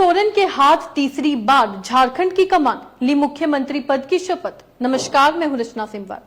सोरेन के हाथ तीसरी बार झारखंड की कमान, ली मुख्यमंत्री पद की शपथ। नमस्कार, मैं हूं रचना सिंहवार।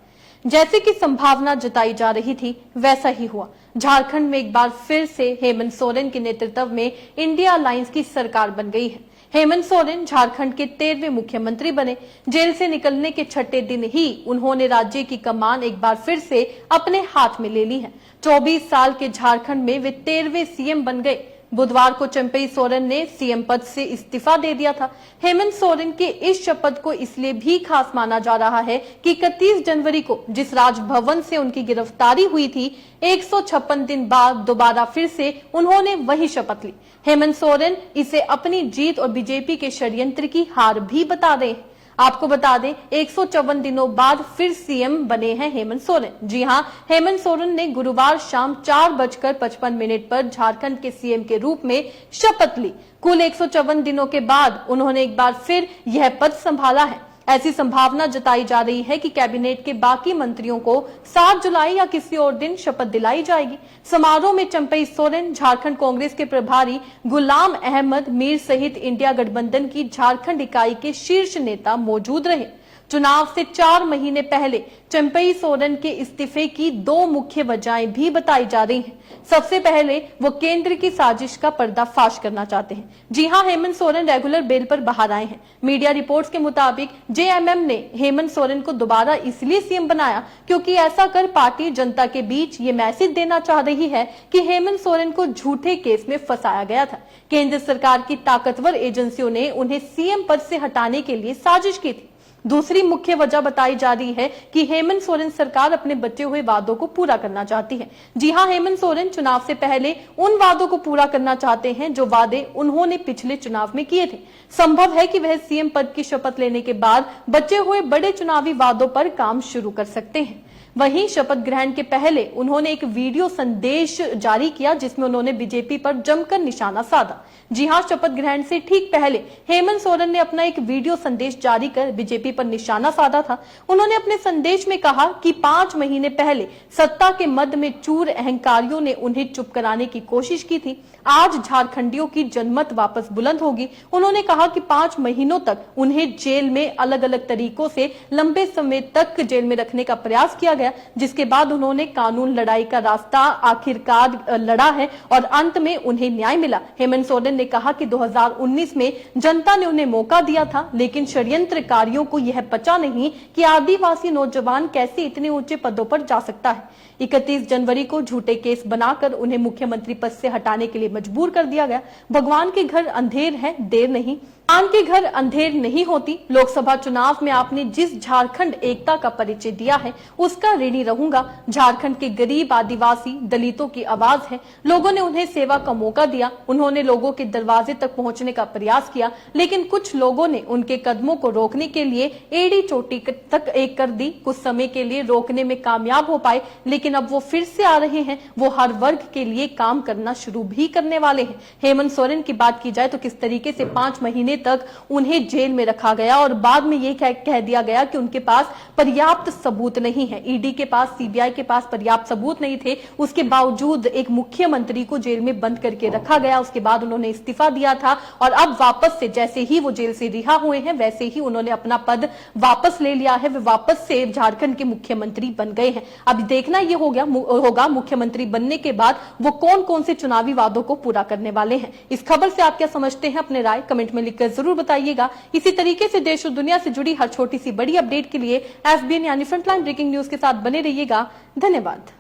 जैसे कि संभावना जताई जा रही थी वैसा ही हुआ। झारखंड में एक बार फिर से हेमंत सोरेन के नेतृत्व में इंडिया अलायंस की सरकार बन गई है। हेमंत सोरेन झारखंड के 13वें मुख्यमंत्री बने। जेल से निकलने के 6ठे दिन ही उन्होंने राज्य की कमान एक बार फिर से अपने हाथ में ले ली है। 24 साल के झारखंड में वे 13वें सीएम बन गए। बुधवार को चंपई सोरेन ने सीएम पद से इस्तीफा दे दिया था। हेमंत सोरेन के इस शपथ को इसलिए भी खास माना जा रहा है कि 31 जनवरी को जिस राजभवन से उनकी गिरफ्तारी हुई थी, 156 दिन बाद दोबारा फिर से उन्होंने वही शपथ ली। हेमंत सोरेन इसे अपनी जीत और बीजेपी के षड्यंत्र की हार भी बता रहे हैं। आपको बता दें, 154 दिनों बाद फिर सीएम बने हैं हेमंत सोरेन। जी हां, हेमंत सोरेन ने गुरुवार शाम 4:55 पर झारखंड के सीएम के रूप में शपथ ली। कुल 154 दिनों के बाद उन्होंने एक बार फिर यह पद संभाला है। ऐसी संभावना जताई जा रही है कि कैबिनेट के बाकी मंत्रियों को 7 जुलाई या किसी और दिन शपथ दिलाई जाएगी। समारोह में चंपई सोरेन, झारखंड कांग्रेस के प्रभारी गुलाम अहमद मीर सहित इंडिया गठबंधन की झारखंड इकाई के शीर्ष नेता मौजूद रहे। चुनाव से 4 महीने पहले चंपई सोरेन के इस्तीफे की 2 मुख्य वजहें भी बताई जा रही हैं। सबसे पहले वो केंद्र की साजिश का पर्दाफाश करना चाहते हैं। जी हां, हेमंत सोरेन रेगुलर बेल पर बाहर आए हैं। मीडिया रिपोर्ट्स के मुताबिक जेएमएम ने हेमंत सोरेन को दोबारा इसलिए सीएम बनाया क्योंकि ऐसा कर पार्टी जनता के बीच ये मैसेज देना चाह रही है कि हेमंत सोरेन को झूठे केस में फंसाया गया था। केंद्र सरकार की ताकतवर एजेंसियों ने उन्हें सीएम पद से हटाने के लिए साजिश की थी। दूसरी मुख्य वजह बताई जा रही है कि हेमंत सोरेन सरकार अपने बचे हुए वादों को पूरा करना चाहती है। जी हां, हेमंत सोरेन चुनाव से पहले उन वादों को पूरा करना चाहते हैं जो वादे उन्होंने पिछले चुनाव में किए थे। संभव है कि वह सीएम पद की शपथ लेने के बाद बचे हुए बड़े चुनावी वादों पर काम शुरू कर सकते हैं। वहीं शपथ ग्रहण के पहले उन्होंने एक वीडियो संदेश जारी किया जिसमें उन्होंने बीजेपी पर जमकर निशाना साधा। जी हां, शपथ ग्रहण से ठीक पहले हेमंत सोरेन ने अपना एक वीडियो संदेश जारी कर बीजेपी पर निशाना साधा था। उन्होंने अपने संदेश में कहा कि 5 महीने पहले सत्ता के मद में चूर अहंकारियों ने उन्हें चुप कराने की कोशिश की थी। आज झारखंडियों की जनमत वापस बुलंद होगी। उन्होंने कहा कि 5 महीनों तक उन्हें जेल में अलग अलग तरीकों से लंबे समय तक जेल में रखने का प्रयास किया गया, जिसके बाद उन्होंने कानून लड़ाई का रास्ता आखिरकार लड़ा है और अंत में उन्हें न्याय मिला। हेमंत सोरेन ने कहा कि 2019 में जनता ने उन्हें मौका दिया था, लेकिन षड्यंत्रकारियों को यह पचा नहीं कि आदिवासी नौजवान कैसे इतने ऊंचे पदों पर जा सकता है। 31 जनवरी को झूठे केस बनाकर उन्हें मुख्यमंत्री पद से हटाने के लिए मजबूर कर दिया गया। भगवान के घर अंधेर है, देर नहीं। आन के घर अंधेर नहीं होती। लोकसभा चुनाव में आपने जिस झारखंड एकता का परिचय दिया है उसका ऋणी रहूंगा। झारखंड के गरीब, आदिवासी, दलितों की आवाज है। लोगों ने उन्हें सेवा का मौका दिया। उन्होंने लोगों के दरवाजे तक पहुंचने का प्रयास किया, लेकिन कुछ लोगों ने उनके कदमों को रोकने के लिए एड़ी चोटी तक एक कर दी। कुछ समय के लिए रोकने में कामयाब हो पाए, लेकिन अब वो फिर से आ रहे हैं। वो हर वर्ग के लिए काम करना शुरू भी करने वाले हैं। हेमंत सोरेन की बात की जाए तो किस तरीके से 5 महीने तक उन्हें जेल में रखा गया और बाद में यह कह दिया गया कि उनके पास पर्याप्त सबूत नहीं है। ईडी के पास, सीबीआई के पास पर्याप्त सबूत नहीं थे। उसके बावजूद एक मुख्यमंत्री को जेल में बंद करके रखा गया। उसके बाद उन्होंने इस्तीफा दिया था और अब वापस से, जैसे ही वो जेल से रिहा हुए हैं, वैसे ही उन्होंने अपना पद वापस ले लिया है। वे वापस से झारखंड के मुख्यमंत्री बन गए हैं। अब देखना यह होगा मुख्यमंत्री बनने के बाद वो कौन कौन से चुनावी वादों को पूरा करने वाले हैं। इस खबर से आप क्या समझते हैं? अपने राय कमेंट में लिखकर जरूर बताइएगा। इसी तरीके से देश और दुनिया से जुड़ी हर छोटी सी बड़ी अपडेट के लिए एफबीएन यानी फ्रंटलाइन ब्रेकिंग न्यूज के साथ बने रहिएगा। धन्यवाद।